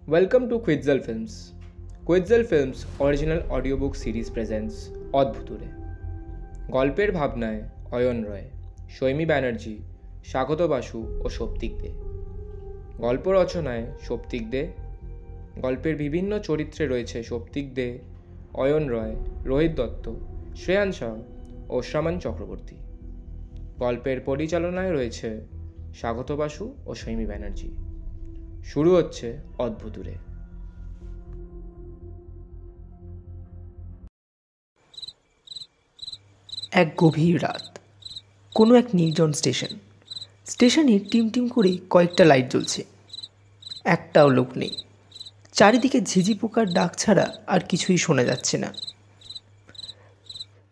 Welcome to Quetzal Films. Quetzal Films original audiobook series presents Adbhuture. গল্পের ভাবনায় অয়ন রয়, সৈমী ব্যানার্জি, স্বাগত বাসু ও সৌপ্তিক দে। গল্প রচনায় সৌপ্তিক দে। গল্পের বিভিন্ন চরিত্রে রয়েছে সৌপ্তিক দে, অয়ন রয়, রোহিত দত্ত, শ্রেয়ান শাহ ও শ্রামান চক্রবর্তী। গল্পের পরিচালনায় রয়েছে স্বাগত বাসু ও সৈমী ব্যানার্জি। শুরু হচ্ছে অদ্ভুতুরে। এক গভীর রাত, কোনো এক নির্জন স্টেশনে টিম করে কয়েকটা লাইট জ্বলছে। একটাও লোক নেই। চারিদিকে ঝিঝি পোকার ডাক ছাড়া আর কিছুই শোনা যাচ্ছে না।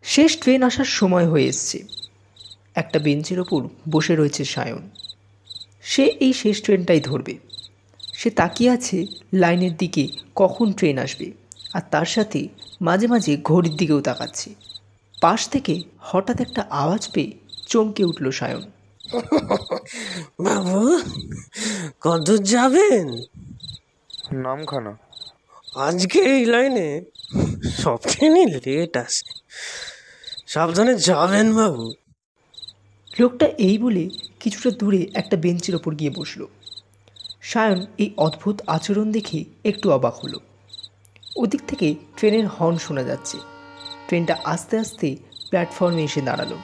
শেষ ট্রেন আসার সময় হয়ে এসছে। একটা বেঞ্চের ওপর বসে রয়েছে সায়ন। সে এই শেষ ট্রেনটাই ধরবে। সে তাকিয়ে আছে লাইনের দিকে, কখন ট্রেন আসবে, আর তার সাথে মাঝে মাঝে ঘড়ির দিকেও তাকাচ্ছে। পাশ থেকে হঠাৎ একটা আওয়াজ পেয়ে চমকে উঠল সায়ন। বাবু, কত যাবেন? নামখানা। আজকে এই লাইনে সব ট্রেনই লেট আসে, সাবধানে যাবেন বাবু। লোকটা এই বলে কিছুটা দূরে একটা বেঞ্চের ওপর গিয়ে বসল। সায়ন এই অদ্ভুত আচরণ দেখে একটু অবাক হলো। ওদিক থেকে ট্রেনের হর্ন শোনা যাচ্ছে। ট্রেনটা আস্তে আস্তে প্ল্যাটফর্মে এসে দাঁড়ালো।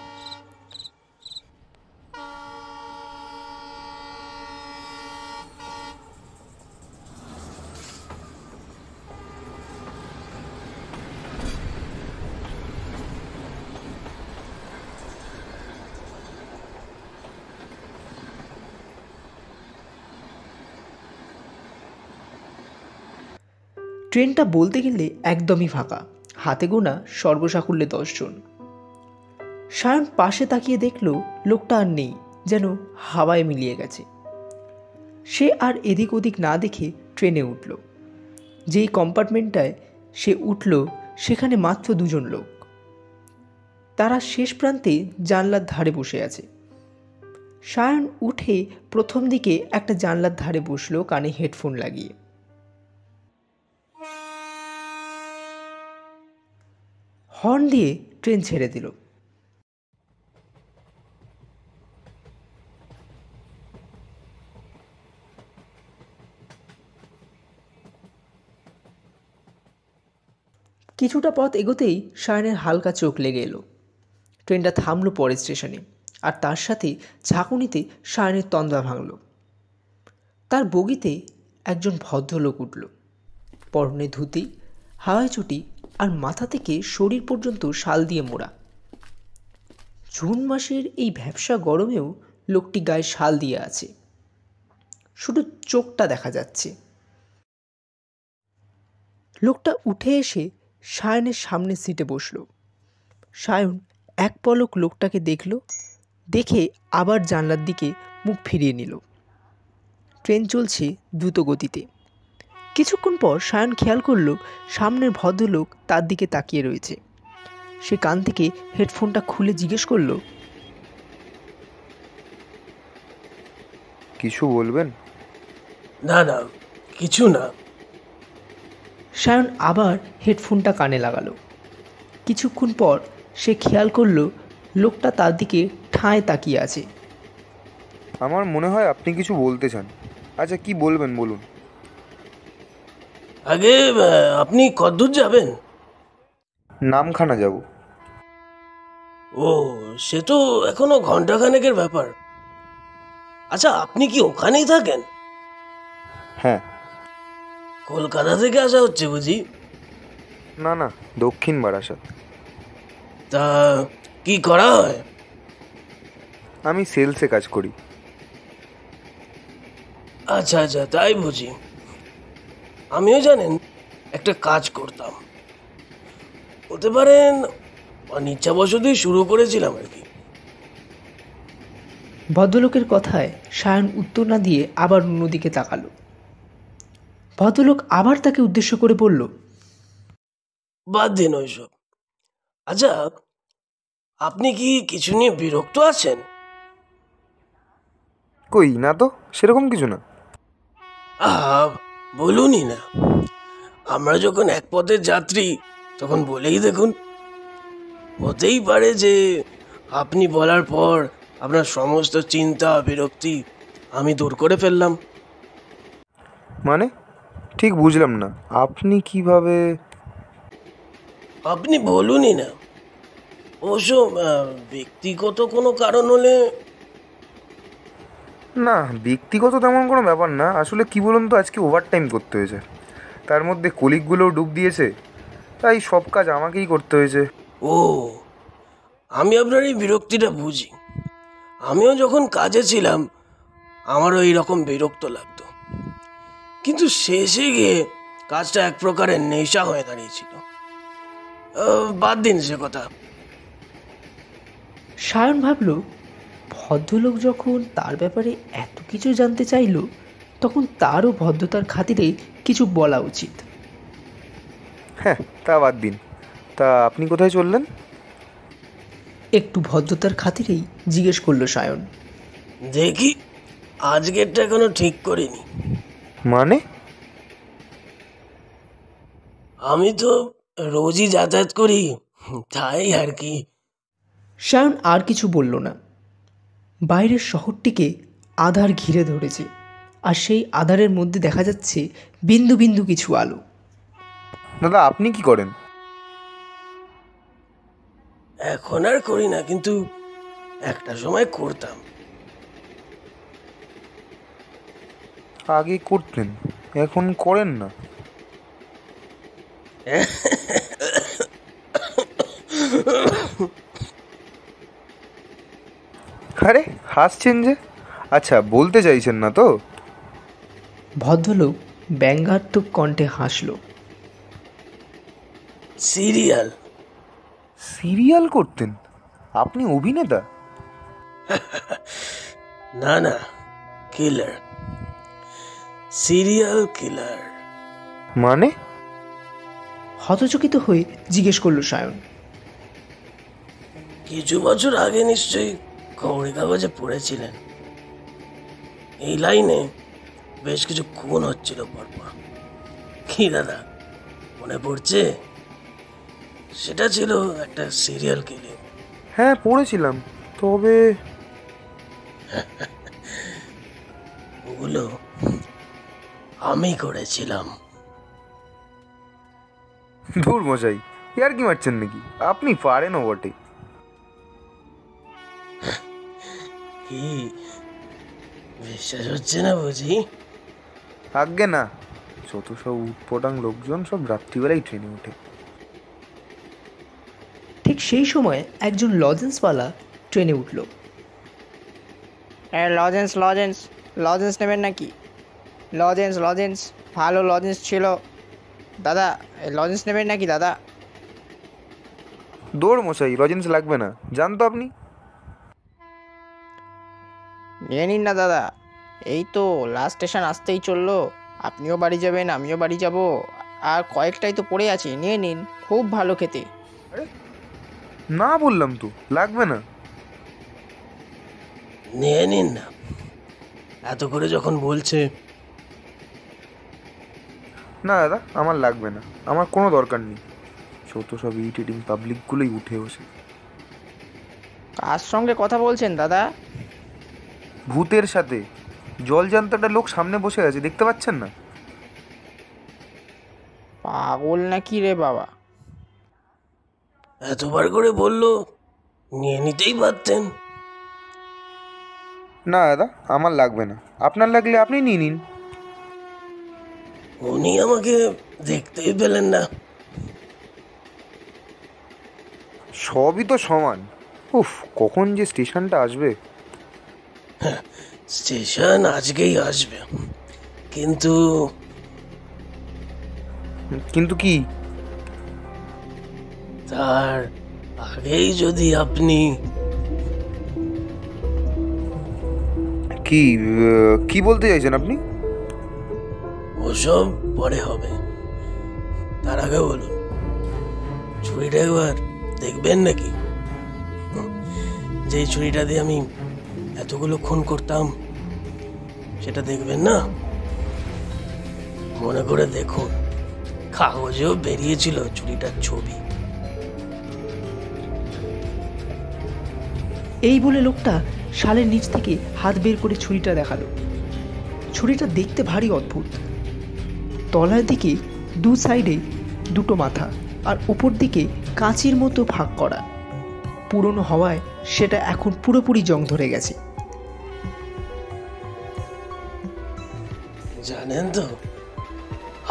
ট্রেনটা বলতে গেলে একদমই ফাঁকা, হাতে গোনা সর্বসাকুল্যে 10 জন। সায়ন পাশে তাকিয়ে দেখল লোকটা আর নেই, যেন হাওয়ায় মিলিয়ে গেছে। সে আর এদিক ওদিক না দেখে ট্রেনে উঠল। যেই কম্পার্টমেন্টটায় সে উঠল সেখানে মাত্র 2 জন লোক। তারা শেষ প্রান্তে জানলার ধারে বসে আছে। সায়ন উঠে প্রথম দিকে একটা জানলার ধারে বসল, কানে হেডফোন লাগিয়ে। হর্ন দিয়ে ট্রেন ছেড়ে দিল। কিছুটা পথ এগোতেই সায়নের হালকা চোখ লেগে এলো। ট্রেনটা থামলো পরের স্টেশনে, আর তার সাথে ঝাঁকুনিতে সায়নের তন্দ্রা ভাঙল। তার বগিতে একজন ভদ্রলোক উঠল। পরনে ধুতি, হাওয়াই চটি, আর মাথা থেকে শরীর পর্যন্ত শাল দিয়ে মোড়া। জুন মাসের এই ভ্যাপসা গরমেও লোকটি গায়ে শাল দিয়ে আছে, শুধু চোখটা দেখা যাচ্ছে। লোকটা উঠে এসে সায়নের সামনের সিটে বসল। সায়ন এক পলক লোকটাকে দেখল, দেখে আবার জানলার দিকে মুখ ফিরিয়ে নিল। ট্রেন চলছে দ্রুত গতিতে। কিছুক্ষণ পর সায়ন খেয়াল করল সামনের ভদ্রলোক তার দিকে তাকিয়ে রয়েছে। সে কান থেকে হেডফোনটা খুলে জিজ্ঞেস করল, কিছু বলবেন? না না, কিছু না। সায়ন আবার হেডফোনটা কানে লাগালো। কিছুক্ষণ পর সে খেয়াল করল লোকটা তার দিকে ঠায় তাকিয়ে আছে। আমার মনে হয় আপনি কিছু বলতে চান। আচ্ছা, কি বলবেন বলুন। আগে আপনি কতদূর যাবেন? নামখানা যাব। ও, সে তো এখনো ঘন্টাখানেকের ব্যাপার। আচ্ছা, আপনি কি ওখানেই থাকেন? হ্যাঁ। কলকাতা থেকে আসা হচ্ছে বুঝি? না না, দক্ষিণ বারাসাত। তা কি করা হয়? আমি সেলসে কাজ করি। আচ্ছা আচ্ছা, তাই বুঝি। আমিও জানেন একটা কাজ করতাম, বলতে পারেন অনিচ্ছাবশতই শুরু করেছিলাম আর কি। ভদ্রলোকের কথায় সায়ন উত্তর না দিয়ে আবার অন্যদিকে তাকালো। ভদ্রলোক আবার তাকে উদ্দেশ্য করে বলল, বাদ দিন ওইসব। আচ্ছা, আপনি কি কিছু নিয়ে বিরক্ত আছেন? কই না তো, সেরকম কিছু না। বলুনই না, আমরা যখন এক পথের যাত্রী তখন বলেই দেখুন। হতেই পারে যে আপনি বলার পর আপনার সমস্ত চিন্তা বিরক্তি আমি দূর করে ফেললাম। মানে ঠিক বুঝলাম না, আপনি কিভাবে? আপনি বলুনই না। অবশ্য ব্যক্তিগত কোনো কারণ হলে। না, ব্যক্তিগত তেমন কোনো ব্যাপার না। আসলে কি বলুন তো, আজকে ওভারটাইম করতে হয়েছে, তার মধ্যে কলিগগুলোও ডুব দিয়েছে, তাই সব কাজ আমাকেই করতে হয়েছে। ও, আমি আপনার এই বিরক্তিটা বুঝি। আমিও যখন কাজে ছিলাম আমারও এইরকম বিরক্ত লাগতো, কিন্তু শেষে গিয়ে কাজটা এক প্রকারের নেশা হয়ে দাঁড়িয়েছিল। বাদ দিন সে কথা। সায়ন ভাবল, ভদ্রলোক যখন তার ব্যাপারে এত কিছু জানতে চাইল, তখন তারও ভদ্রতার খাতিরে কিছু বলা উচিত। হ্যাঁ, তা বাদ দিন। তা আপনি কোথায় চললেন? একটু ভদ্রতার খাতিরেই জিজ্ঞেস করলো সায়ন। দেখি, আজকেরটা এখনো ঠিক করিনি। মানে? আমি তো রোজই যাতায়াত করি, তাই আর কি। সায়ন আর কিছু বলল না। বাইরের শহরটিকে আধার ঘিরে ধরেছে, আর সেই আধারের মধ্যে দেখা যাচ্ছে বিন্দু বিন্দু কিছু আলো। দাদা, আপনি কি করেন? এখন আর করি না, কিন্তু একটা সময় করতাম। আগে করতেন, এখন করেন না? আরে হাসছেন যে? আচ্ছা, বলতে চাইছেন না তো? ভদ্রলোক ব্যঙ্গাত্মক কণ্ঠে হাসল। সিরিয়াল। সিরিয়াল করতেন? আপনি অভিনেতা? না না, কিলার, সিরিয়াল কিলার। মানে? হতচকিত হয়ে জিজ্ঞেস করলো সায়ন। কিছু বছর আগে নিশ্চয়ই খবরের কাগজে পড়েছিলেন। এই লাইনে বেশ কিছু খুন হচ্ছিল পরপর। কি দাদা, মনে পড়ছে? সেটা ছিল একটা সিরিয়াল কিলিং। হ্যাঁ, পড়েছিলাম, তবে ওগুলো আমি করেছিলাম। ধুর মশাই, ইয়ার কি মারছেন নাকি? আপনি পারেনও বটে। কি বিশ্বাস হচ্ছে না বুঝি? আজ্ঞে না, যত সব উটপটাং লোকজন সব রাত্রিবেলায় ট্রেনে ওঠে। ঠিক সেই সময় একজন লজেন্সওয়ালা ট্রেনে উঠল। লজেন্স লজেন্স লজেন্স নেবেন নাকি? লজেন্স লজেন্স ভালো লজেন্স ছিল দাদা, লজেন্স নেবেন নাকি দাদা? দৌড় মশাই, লজেন্স লাগবে না, জান তো আপনি। নিয়ে নিন না দাদা, এই তো লাস্ট স্টেশন আসতেই চললো। আপনিও বাড়ি যাবেন, আমিও বাড়ি যাব, আর কয়েকটাই তো পড়ে আছে, নিয়ে নিন, খুব ভালো খেতে। না বললাম তো, লাগবে না। নিয়ে নিন না, এত করে যখন বলছে। না দাদা, আমার লাগবে না, আমার কোনো দরকার নেই। যত সব ইরিটেটিং পাবলিকগুলোই উঠে বসে। কার সঙ্গে কথা বলছেন দাদা? ভূতের সাথে। জলজান্ত একটা লোক সামনে বসে আছে, দেখতে পাচ্ছেন না? পাগল নাকি রে বাবা? এতবার করে বললো, নিয়ে নিতেই পারতেন। না দাদা, আমার লাগবে না, আপনার লাগলে আপনি নিয়ে নিন। উনি আমাকে দেখতেই পেলেন না। সবই তো সমান। উফ, কখন যে স্টেশনটা আসবে। স্টেশন আজকেই আসবে, কিন্তু কিন্তু কি? তার আগেই যদি আপনি। কি কি বলতে চাইছেন আপনি? ওসব পরে হবে, তার আগে বলুন, ছুরিটা একবার দেখবেন নাকি? যেই ছুরিটা দিয়ে আমি এতগুলো খুন করতাম, সেটা দেখবেন না? মনে করে দেখুন, কাগজেও বেরিয়েছিল চুরিটার ছবি। এই বলে লোকটা শালের নিচ থেকে হাত বের করে ছুরিটা দেখালো। ছুরিটা দেখতে ভারী অদ্ভুত। তলার দিকে দু সাইডে দুটো মাথা আর উপর দিকে কাঁচির মতো ভাগ করা। পুরনো হওয়ায় সেটা এখন পুরোপুরি জং ধরে গেছে। জানেন তো,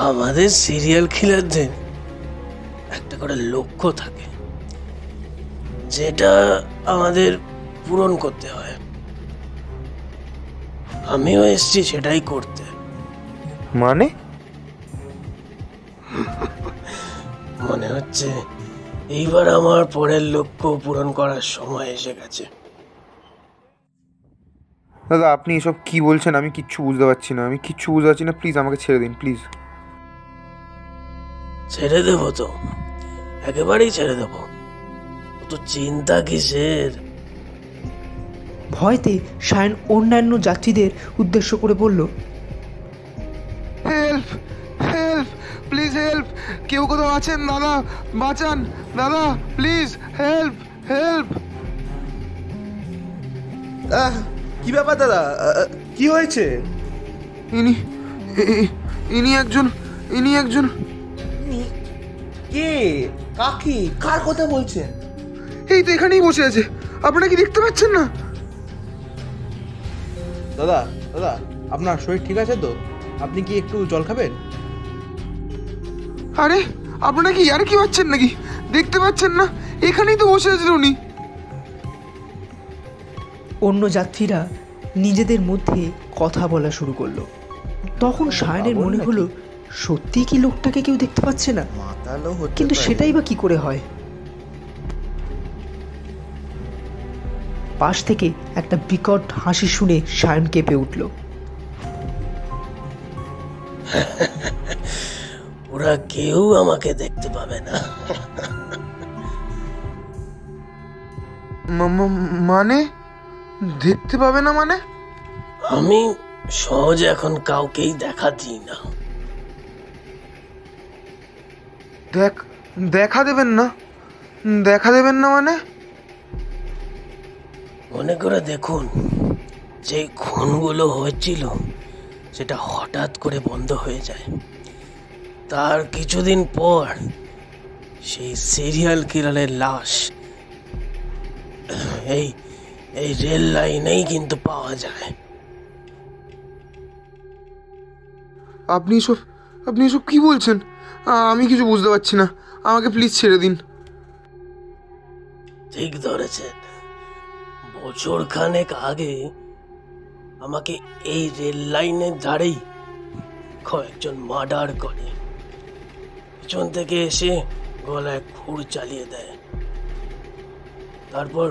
আমাদের সিরিয়াল কিলারদের একটা করে লক্ষ্য থাকে, যেটা আমাদের পূরণ করতে হয়। আমিও এসছি সেটাই করতে। মানে? মনে হচ্ছে এইবার আমার পরের লক্ষ্য পূরণ করার সময় এসে গেছে। দাদা, আপনি এসব কি বলছেন? আমি কিচ্ছু বুঝতে পারছি না, প্লিজ আমাকে ছেড়ে দিন, প্লিজ। ছেড়ে দেবো তো, একেবারেই ছেড়ে দেবো। তো চিন্তা কিসের? ভয়তে সায়ন অন্যান্য যাত্রীদের উদ্দেশ্য করে বলল, হেল্প, হেল্প, প্লিজ হেল্প, কেউ কোথাও আছেন দাদা, বাঁচান দাদা, প্লিজ হেল্প, হেল্প। কি ব্যাপার দাদা, কি হয়েছে? ইনি একজন কে? কাকি? কার কথা বলছেন? এই তো এখানেই বসে আছে, আপনারা কি দেখতে পাচ্ছেন না? দাদা, দাদা, আপনার শরীর ঠিক আছে তো? আপনি কি একটু জল খাবেন? আরে, আপনারা কি আর কি পাচ্ছেন নাকি? দেখতে পাচ্ছেন না? এখানেই তো বসে আছেন উনি। অন্য যাত্রীরা নিজেদের মধ্যে কথা বলা শুরু করলো। তখন সায়নের মনে হলো, সত্যি কি লোকটাকে কেউ দেখতে পাচ্ছে না? কিন্তু সেটাই বা কি করে হয়? পাশ থেকে একটা বিকট হাসি শুনে সায়ন কেঁপে উঠল। ওরা কেউ আমাকে দেখতে পাবে না। মানে? দেখতে পাবে না মানে? আমি সহজে এখন কাউকেই দেখা দিই না। দেখা দেবেন না? মানে? মনে করে দেখুন, যে খুনগুলো হয়েছিল সেটা হঠাৎ করে বন্ধ হয়ে যায়। তার কিছুদিন পর সেই সিরিয়াল কিলারের লাশ এই রেল লাইনেই কিন্তু পাওয়া যায়। আপনি এসব কি বলছেন? আমি কিছু বুঝতে পারছি না, আমাকে প্লিজ ছেড়ে দিন। ঠিক ধরেছেন। বছর খানেক আগে আমাকে এই রেল লাইনের ধারেই কয়েকজন মার্ডার করে। পিছন থেকে এসে গলায় খুর চালিয়ে দেয়। তারপর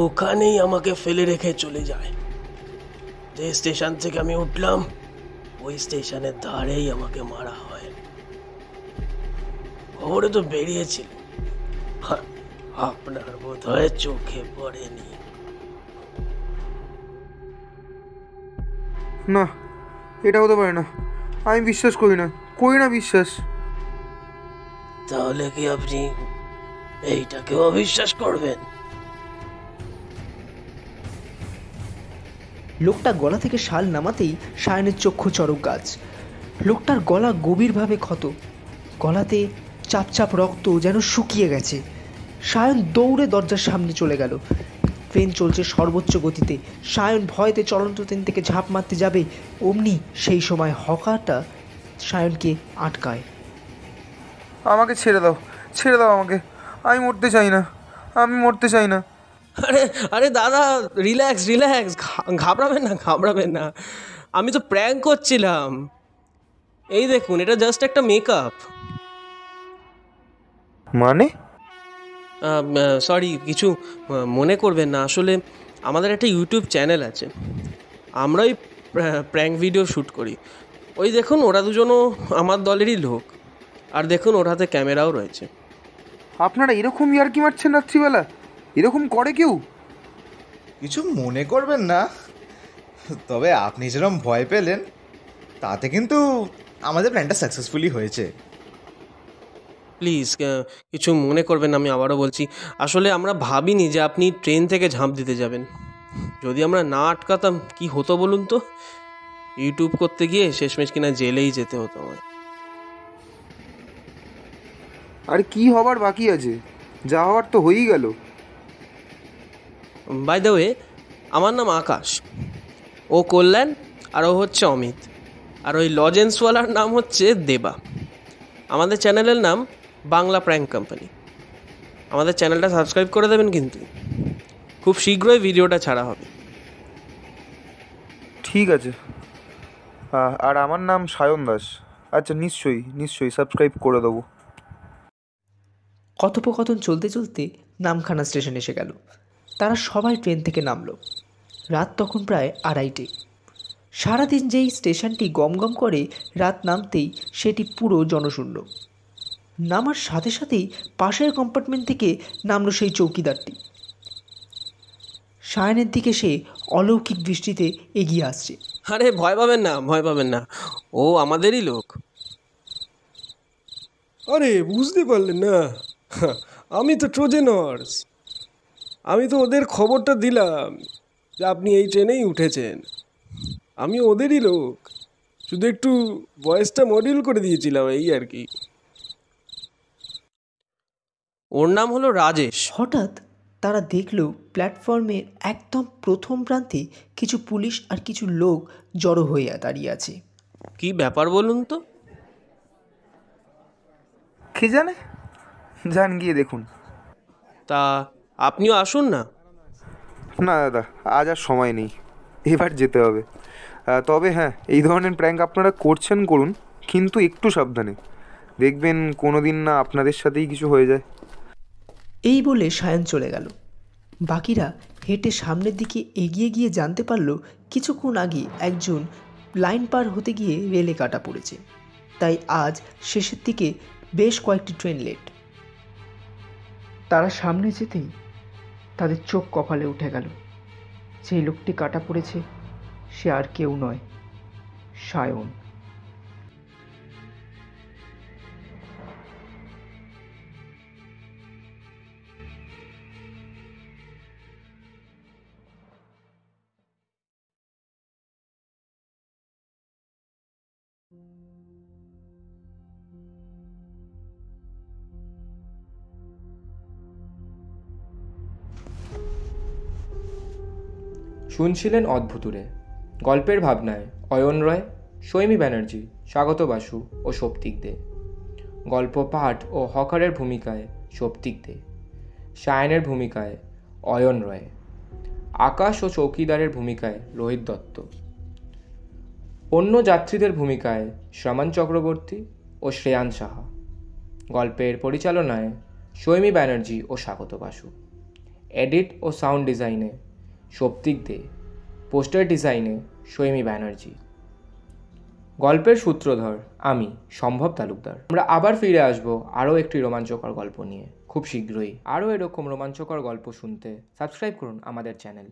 ওখানেই আমাকে ফেলে রেখে চলে যায়। যে স্টেশন থেকে আমি উঠলাম, ওই স্টেশনের ধারেই আমাকে মারা হয়। খবরে তো বেরিয়েছিল, আপনার বোধহয় চোখে পড়েনি। না, এটা হতে পারে না, আমি বিশ্বাস করি না বিশ্বাস। তাহলে কি আপনি এইটাকেও অবিশ্বাস করবেন? লোকটা গলা থেকে শাল নামাতেই সায়নের চক্ষু চরক গাছ। লোকটার গলা গভীরভাবে ক্ষত, গলাতে চাপচাপ রক্ত যেন শুকিয়ে গেছে। সায়ন দৌড়ে দরজার সামনে চলে গেল। ট্রেন চলছে সর্বোচ্চ গতিতে। সায়ন ভয়তে চলন্ত ট্রেন থেকে ঝাঁপ মারতে যাবে, অমনি সেই সময় হকারটা সায়নকে আটকায়। আমাকে ছেড়ে দাও আমাকে, আমি মরতে চাই না। আরে দাদা, রিল্যাক্স, ঘাবড়াবেন না। আমি তো প্র্যাঙ্ক করছিলাম। এই দেখুন, এটা জাস্ট একটা মেকআপ। মানে? সরি, কিছু মনে করবেন না। আসলে আমাদের একটা ইউটিউব চ্যানেল আছে, আমরা ওই প্র্যাঙ্ক ভিডিও শ্যুট করি। ওই দেখুন, ওরা দুজনও আমার দলেরই লোক। আর দেখুন, ওর হাতে ক্যামেরাও রয়েছে। আপনারা এরকম ইয়ার্কি মারছেন রাত্রিবেলা? এরকম করে কেউ? কিছু মনে করবেন না, তবে আপনি যেরকম ভয় পেলেন তাতে কিন্তু আমাদের প্ল্যানটা সাকসেসফুলি হয়েছে। প্লিজ কিছু মনে করবেন না, আমি আবারও বলছি, আসলে আমরা ভাবিনি যে আপনি ট্রেন থেকে ঝাঁপ দিতে যাবেন। যদি আমরা না আটকাতাম কি হতো বলুন তো? ইউটিউব করতে গিয়ে শেষমেশ কিনা জেলেই যেতে হতো আমায়। আর কি হবার বাকি আছে? যা হওয়ার তো হয়েই গেল। বাই দ্য ওয়ে, আমার নাম আকাশ, ও কল্যাণ, আর ও হচ্ছে অমিত, আর ওই লজেন্সওয়ালার নাম হচ্ছে দেবা। আমাদের চ্যানেলের নাম বাংলা প্র্যাঙ্ক কোম্পানি। আমাদের চ্যানেলটা সাবস্ক্রাইব করে দেবেন, কিন্তু খুব শীঘ্রই ভিডিওটা ছাড়া হবে। ঠিক আছে। আর আমার নাম সায়ন দাস। আচ্ছা, নিশ্চয়ই সাবস্ক্রাইব করে দেবো। কথোপকথন চলতে চলতে নামখানা স্টেশন এসে গেল। তারা সবাই ট্রেন থেকে নামলো। রাত তখন প্রায় 2:30। সারাদিন যেই স্টেশনটি গমগম করে, রাত নামতেই সেটি পুরো জনশূন্য। নামার সাথে সাথেই পাশের কম্পার্টমেন্ট থেকে নামলো সেই চৌকিদারটি। সায়নের দিকে সে অলৌকিক দৃষ্টিতে এগিয়ে আসছে। আরে ভয় পাবেন না, ও আমাদেরই লোক। আরে বুঝতে পারলেন না? আমি তো ট্রোজেনর্স। আমি তো ওদের খবরটা দিলাম যে আপনি এই ট্রেনেই উঠেছেন। আমি ওদেরই লোক, শুধু একটু ভয়েসটা মডিউল করে দিয়েছিলাম, এই আর কি। ওর নাম হলো রাজেশ। হঠাৎ তারা দেখল প্ল্যাটফর্মের একদম প্রথম প্রান্তে কিছু পুলিশ আর কিছু লোক জড়ো হয়ে দাঁড়িয়ে আছে। কি ব্যাপার বলুন তো? কে জানে, যান গিয়ে দেখুন। তা আপনিও আসুন না। না দাদা, আজ আর সময় নেই, এবার যেতে হবে। তবে হ্যাঁ, এই ধরনের প্র্যাঙ্ক আপনারা করুন, কিন্তু একটু সাবধানে। দেখবেন কোনো দিন না আপনাদের সাথেই কিছু হয়ে যায়। এই বলে সায়ন চলে গেল। বাকিরা হেঁটে সামনের দিকে এগিয়ে গিয়ে জানতে পারল কিছুক্ষণ আগে একজন লাইন পার হতে গিয়ে রেলে কাটা পড়েছে। তাই আজ শেষের দিকে বেশ কয়েকটি ট্রেন লেট। তারা সামনে যেতেই তাদের চোখ কপালে উঠে গেল। যে লোকটি কাটা পড়েছে সে আর কেউ নয়, সায়ন। শুনছিলেন অদ্ভুতুরে। গল্পের ভাবনায় অয়ন রয়, সৈমী ব্যানার্জি, স্বাগত বাসু ও সৌপ্তিক দে। গল্প পাঠ ও হকারের ভূমিকায় সৌপ্তিক দে, সায়নের ভূমিকায় অয়ন রয়, আকাশ ও চৌকিদারের ভূমিকায় রোহিত দত্ত, অন্য যাত্রীদের ভূমিকায় শ্রমান চক্রবর্তী ও শ্রেয়ান সাহা। গল্পের পরিচালনায় সৈমী ব্যানার্জি ও স্বাগত বাসু। এডিট ও সাউন্ড ডিজাইনে সৌপ্তিক দে, পোস্টার ডিজাইনে সৈমী ব্যানার্জি। গল্পের সূত্রধর আমি, সম্ভব তালুকদার। আমরা আবার ফিরে আসব আরও একটি রোমাঞ্চকর গল্প নিয়ে খুব শীঘ্রই। আরও এরকম রোমাঞ্চকর গল্প শুনতে সাবস্ক্রাইব করুন আমাদের চ্যানেল।